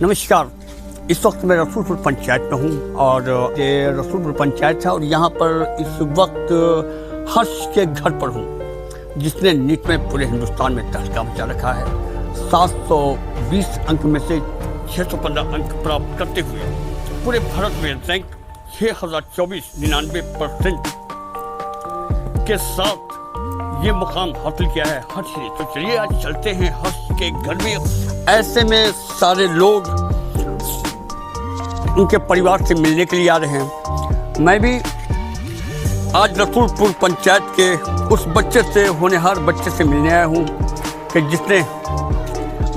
नमस्कार। इस वक्त मैं रसूलपुर पंचायत में हूँ और ये रसूलपुर पंचायत है और यहाँ पर इस वक्त हर्ष के घर पर हूँ, जिसने नीट में पूरे हिंदुस्तान में तहलका मचा रखा है। 720 अंक में से 615 अंक प्राप्त करते हुए पूरे भारत में रैंक 6024 99% के साथ ये मुकाम हासिल किया है हर्ष ने। तो चलिए आज चलते हैं हर्ष के घर में। ऐसे में सारे लोग उनके परिवार से मिलने के लिए आ रहे हैं। मैं भी आज रसूलपुर पंचायत के उस बच्चे से, होनहार बच्चे से मिलने आया हूँ कि जिसने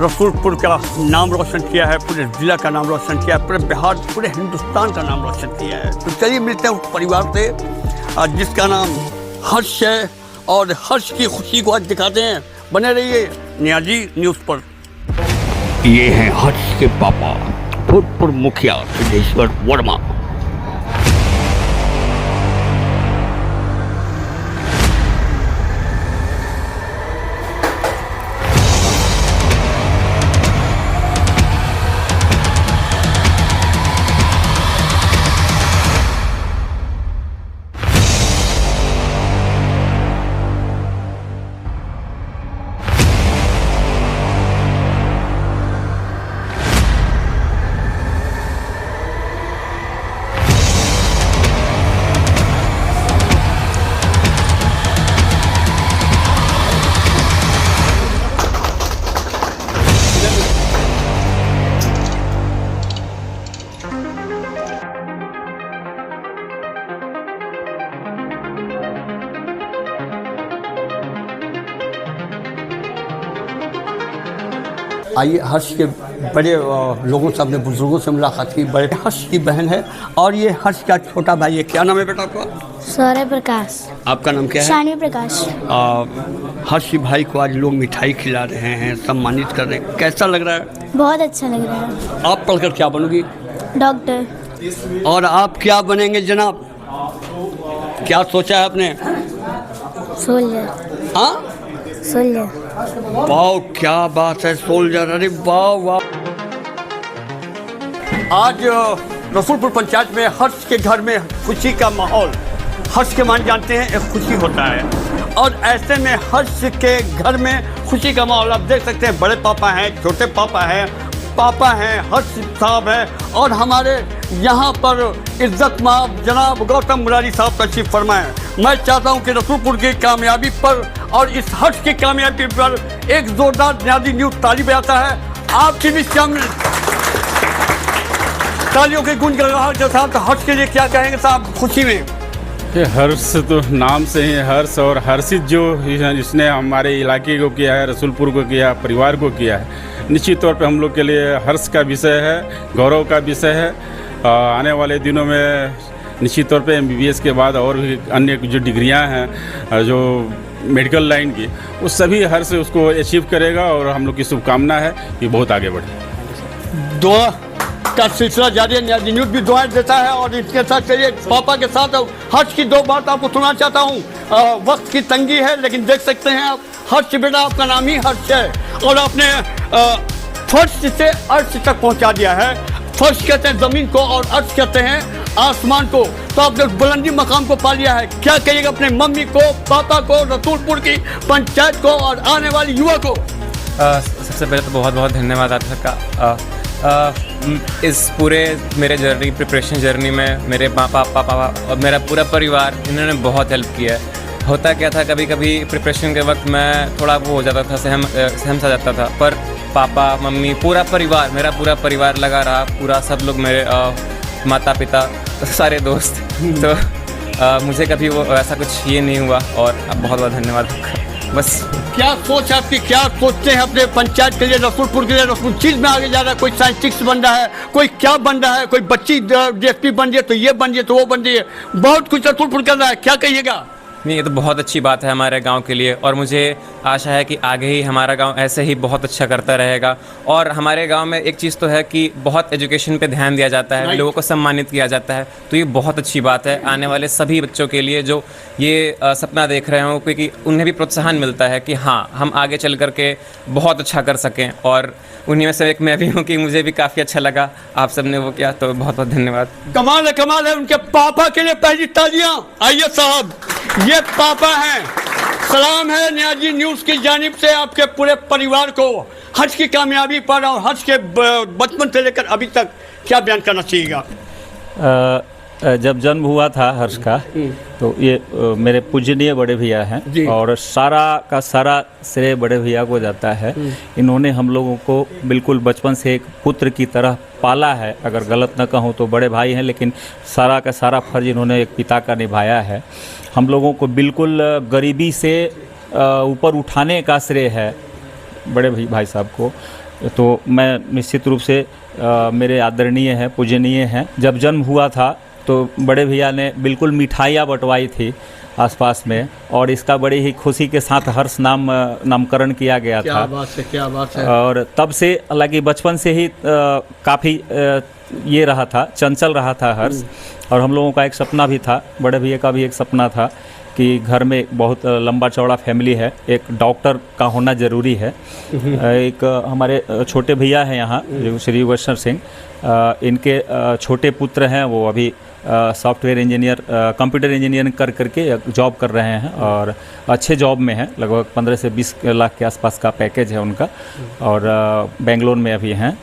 रसूलपुर का नाम रोशन किया है, पूरे ज़िला का नाम रोशन किया है, पूरे बिहार, पूरे हिंदुस्तान का नाम रोशन किया है। तो चलिए मिलते हैं उस परिवार से जिसका नाम हर्ष है और हर्ष की खुशी को आज दिखाते हैं। बने रहिए नियाजी न्यूज़ पर। ये हैं हर्ष के पापा, भूतपूर्व मुखिया सिद्धेश्वर वर्मा। आइए हर्ष के बड़े लोगों से, अपने बुजुर्गों से मुलाकात की। बड़े हर्ष की बहन है और ये हर्ष का छोटा भाई है। क्या नाम है बेटा आपका? सौर्य प्रकाश। आपका नाम क्या है? शानी प्रकाश। हर्ष भाई को आज लोग मिठाई खिला रहे हैं, सम्मानित कर रहे हैं, कैसा लग रहा है? बहुत अच्छा लग रहा है। आप पढ़कर क्या बनोगी? डॉक्टर। और आप क्या बनेंगे जनाब? क्या सोचा है आपने? सोल्जर। हाँ, सोल्जर। वाह क्या बात है, सोल्जर। अरे वाह वाह। आज रसूलपुर पंचायत में हर्ष के घर में खुशी का माहौल। हर्ष के मान जानते हैं एक खुशी होता है और ऐसे में हर्ष के घर में खुशी का माहौल आप देख सकते हैं। बड़े पापा हैं, छोटे पापा हैं, हर्ष साहब हैं और हमारे यहाँ पर इज्जत माब जनाब गौतम मुरारी साहब तशरीफ फरमाएं। मैं चाहता हूँ कि रसूलपुर की कामयाबी पर और इस हर्ष की कामयाबी पर एक जोरदार नियाजी न्यूज़ ताली बजाता है। आपकी भी शामिल तालियों के गुंजगराहट के साथ हर्ष के लिए क्या कहेंगे साहब खुशी में? ये हर्ष तो नाम से ही हर्ष और हर्षित जो इसने हमारे इलाके को किया है, रसूलपुर को किया, परिवार को किया है, निश्चित तौर पे हम लोग के लिए हर्ष का विषय है, गौरव का विषय है। आने वाले दिनों में निश्चित तौर पे MBBS के बाद और भी अन्य जो डिग्रियां हैं जो मेडिकल लाइन की, उस सभी हर्ष उसको अचीव करेगा और हम लोग की शुभकामना है कि बहुत आगे बढ़े। दुआ का सिलसिला जारी है। नियाजी न्यूज़ भी दुआएं देता है और इसके साथ चलिए पापा के साथ हर्ष की दो बात आपको सुनाना चाहता हूँ। वक्त की तंगी है लेकिन देख सकते हैं आप, हर्ष बेटा आपका नाम ही हर्ष है और आपने फर्श से अर्श तक पहुँचा दिया है। फर्श कहते हैं ज़मीन को और अर्श कहते हैं आसमान को। तो आपने बुलंदी मकाम को पा लिया है। क्या कहिएगा अपने मम्मी को, पापा को, रसूलपुर की पंचायत को और आने वाली युवा को? सबसे पहले तो बहुत बहुत धन्यवाद आप सबका। इस पूरे मेरे प्रिपरेशन जर्नी में मेरे माँ पापा और मेरा पूरा परिवार, इन्होंने बहुत हेल्प किया है। होता क्या था, कभी कभी प्रिपरेशन के वक्त मैं थोड़ा वो हो जाता था, सहम सा जाता था, पर पापा मम्मी पूरा परिवार, मेरा पूरा परिवार लगा रहा, पूरा सब लोग मेरे माता पिता सारे दोस्त। तो मुझे कभी वो ऐसा कुछ ये नहीं हुआ और बहुत बहुत धन्यवाद बस। क्या सोच आपकी, क्या सोचते हैं अपने पंचायत के लिए, रसूलपुर के लिए? रसूल चीज़ में आगे जा रहा है, कोई साइंटिस्ट बन रहा है, कोई क्या बन रहा है, कोई बच्ची DSP बन रही है तो ये बन रही है तो वो बन रही है, बहुत कुछ रसूलपुर कर रहा है। क्या कहिएगा? नहीं, ये तो बहुत अच्छी बात है हमारे गांव के लिए, और मुझे आशा है कि आगे ही हमारा गांव ऐसे ही बहुत अच्छा करता रहेगा। और हमारे गांव में एक चीज़ तो है कि बहुत एजुकेशन पे ध्यान दिया जाता है, लोगों को सम्मानित किया जाता है, तो ये बहुत अच्छी बात है आने वाले सभी बच्चों के लिए जो ये सपना देख रहे हो, क्योंकि उन्हें भी प्रोत्साहन मिलता है कि हाँ, हम आगे चल कर के बहुत अच्छा कर सकें। और उन्हीं में से एक मैं भी हूँ कि मुझे भी काफ़ी अच्छा लगा आप सब ने वो किया, तो बहुत बहुत धन्यवाद। कमाल है। उनके पापा के लिए पहली तालियां। आइए साहब, ये पापा हैं। सलाम है नियाजी न्यूज़ की जानिब से आपके पूरे परिवार को हज की कामयाबी पर और हज के बचपन से लेकर अभी तक क्या बयान करना चाहिएगा? जब जन्म हुआ था हर्ष का, तो ये मेरे पूजनीय बड़े भैया हैं और सारा का सारा श्रेय बड़े भैया को जाता है। इन्होंने हम लोगों को बिल्कुल बचपन से एक पुत्र की तरह पाला है। अगर गलत न कहूँ तो बड़े भाई हैं, लेकिन सारा का सारा फर्ज इन्होंने एक पिता का निभाया है। हम लोगों को बिल्कुल गरीबी से ऊपर उठाने का श्रेय है बड़े भाई साहब को। तो मैं निश्चित रूप से मेरे आदरणीय हैं, पूजनीय हैं। जब जन्म हुआ था तो बड़े भैया ने बिल्कुल मिठाइयाँ बंटवाई थी आसपास में, और इसका बड़ी ही खुशी के साथ हर्ष नामकरण किया गया था। क्या बात है। और तब से, हालांकि बचपन से ही काफ़ी ये रहा था, चंचल रहा था हर्ष। और हम लोगों का एक सपना भी था, बड़े भैया का भी एक सपना था कि घर में बहुत लंबा चौड़ा फैमिली है, एक डॉक्टर का होना ज़रूरी है। एक हमारे छोटे भैया हैं यहाँ, जो श्री वैष्णव सिंह, इनके छोटे पुत्र हैं, वो अभी सॉफ्टवेयर इंजीनियर, कंप्यूटर इंजीनियरिंग करके जॉब कर रहे हैं और अच्छे जॉब में हैं। लगभग 15 से 20 लाख के आसपास का पैकेज है उनका, और बेंगलोर में अभी हैं।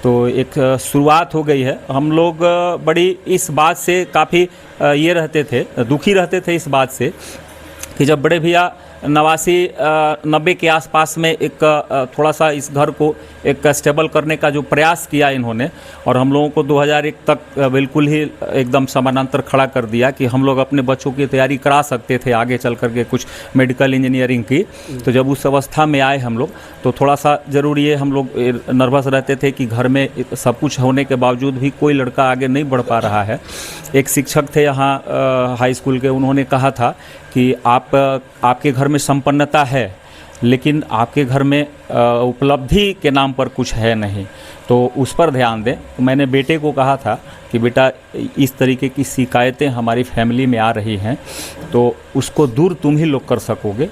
तो एक शुरुआत हो गई है। हम लोग बड़ी इस बात से काफ़ी ये रहते थे, दुखी रहते थे इस बात से कि जब बड़े भैया 89-90 के आसपास में एक थोड़ा सा इस घर को एक स्टेबल करने का जो प्रयास किया इन्होंने, और हम लोगों को 2001 तक बिल्कुल ही एकदम समानांतर खड़ा कर दिया कि हम लोग अपने बच्चों की तैयारी करा सकते थे आगे चल करके कुछ मेडिकल इंजीनियरिंग की। तो जब उस अवस्था में आए हम लोग, तो थोड़ा सा ज़रूरी है, हम लोग नर्वस रहते थे कि घर में सब कुछ होने के बावजूद भी कोई लड़का आगे नहीं बढ़ पा रहा है। एक शिक्षक थे यहाँ हाई स्कूल के, उन्होंने कहा था कि आपके घर में संपन्नता है, लेकिन आपके घर में उपलब्धि के नाम पर कुछ है नहीं, तो उस पर ध्यान दें। तो मैंने बेटे को कहा था कि बेटा, इस तरीके की शिकायतें हमारी फैमिली में आ रही हैं, तो उसको दूर तुम ही लोग कर सकोगे।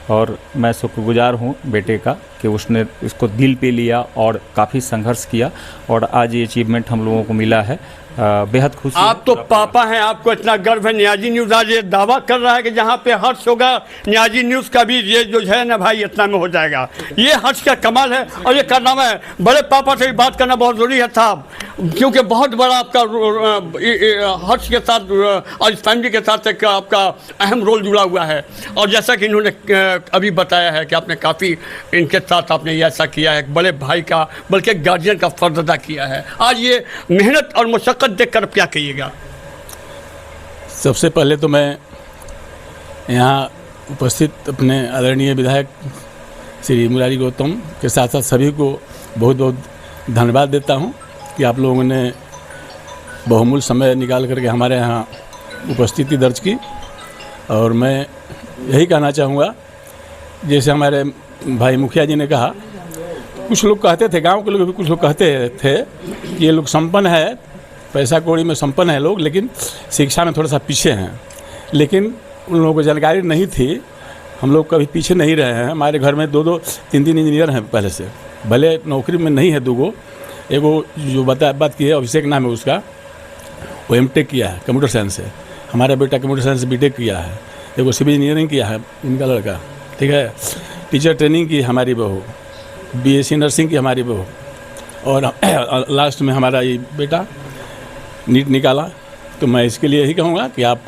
और मैं शुक्रगुजार हूँ बेटे का कि उसने इसको दिल पे लिया और काफ़ी संघर्ष किया, और आज ये अचीवमेंट हम लोगों को मिला है। बेहद खुशी। आप तो पापा हैं, आपको इतना गर्व है। नियाजी न्यूज़ आज ये दावा कर रहा है कि जहाँ पे हर्ष होगा, नियाजी न्यूज़ का भी ये जो है ना भाई, इतना में हो जाएगा। ये हर्ष का कमाल है और ये कारनामा है। बड़े पापा से भी बात करना बहुत ज़रूरी है साहब, क्योंकि बहुत बड़ा आपका हर्ष के साथ और इस फैमिली के साथ एक आपका अहम रोल जुड़ा हुआ है। और जैसा कि इन्होंने अभी बताया है कि आपने काफ़ी इनके साथ आपने ये ऐसा किया है, बड़े भाई का बल्कि गार्जियन का फर्ज अदा किया है। आज ये मेहनत और मशक्क़त देखकर क्या कहिएगा? सबसे पहले तो मैं यहाँ उपस्थित अपने आदरणीय विधायक श्री मुरारी गौतम के साथ साथ सभी को बहुत बहुत धन्यवाद देता हूँ कि आप लोगों ने बहुमूल्य समय निकाल करके हमारे यहाँ उपस्थिति दर्ज की। और मैं यही कहना चाहूँगा, जैसे हमारे भाई मुखिया जी ने कहा, कुछ लोग कहते थे, गांव के लोग भी कुछ लोग कहते थे कि ये लोग संपन्न है, पैसा कौड़ी में संपन्न है लोग, लेकिन शिक्षा में थोड़ा सा पीछे हैं। लेकिन उन लोगों को जानकारी नहीं थी। हम लोग कभी पीछे नहीं रहे हैं। हमारे घर में 2-2, 3-3 इंजीनियर हैं पहले से, भले नौकरी में नहीं है 2 एगो जो बात की है, अभिषेक नाम है उसका, वो एमटेक किया है कंप्यूटर साइंस से। हमारा बेटा कंप्यूटर साइंस से बीटेक किया है। एगो सिविल इंजीनियरिंग किया है इनका लड़का, ठीक है। टीचर ट्रेनिंग की हमारी बहू, बीएससी नर्सिंग की हमारी बहू, और लास्ट में हमारा ये बेटा नीट निकाला। तो मैं इसके लिए यही कहूँगा कि आप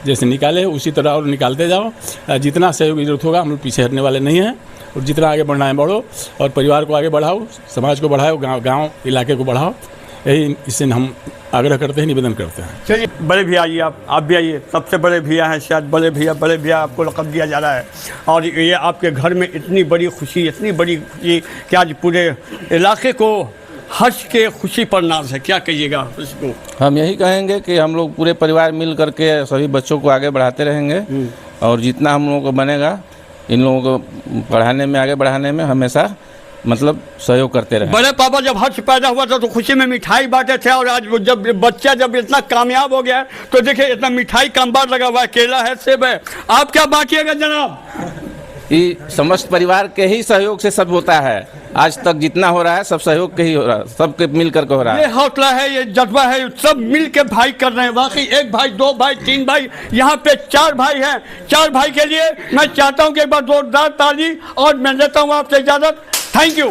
जैसे निकाले उसी तरह और निकालते जाओ। जितना सहयोग की जरूरत होगा, हम लोग पीछे हटने वाले नहीं हैं। और जितना आगे बढ़ना है बढ़ो, और परिवार को आगे बढ़ाओ, समाज को बढ़ाओ, गांव इलाके को बढ़ाओ। यही इससे हम आग्रह करते हैं, निवेदन करते हैं। चलिए बड़े भैया आइए, आप भी आइए। सबसे बड़े भैया हैं शायद, बड़े भैया आपको लक़ब दिया जा रहा है। और ये आपके घर में इतनी बड़ी खुशी कि आज पूरे इलाके को हर्ष के खुशी पर नाज है। क्या कहिएगा इसको? हम यही कहेंगे कि हम लोग पूरे परिवार मिल करके सभी बच्चों को आगे बढ़ाते रहेंगे, और जितना हम लोगों को बनेगा इन लोगों को पढ़ाने में, आगे बढ़ाने में हमेशा मतलब सहयोग करते रहे। बड़े पापा जब हर्ष पैदा हुआ था तो खुशी में मिठाई बांटे थे, और आज जब बच्चा जब इतना कामयाब हो गया है तो देखिए इतना मिठाई का अंबार लगा हुआ है, केला है, सेब है। आप क्या बांटिएगा जनाब? ये समस्त परिवार के ही सहयोग से सब होता है। आज तक जितना हो रहा है सब सहयोग के ही हो रहा है, सबके मिल करके हो रहा है। ये हौसला है, ये जज्बा है, सब मिल के भाई कर रहे हैं। वाकई एक भाई, दो भाई, तीन भाई, यहाँ पे 4 भाई हैं। 4 भाई के लिए मैं चाहता हूँ कि एक बार जोरदार ताली, और मैं लेता हूँ आपसे इजाजत। Thank you.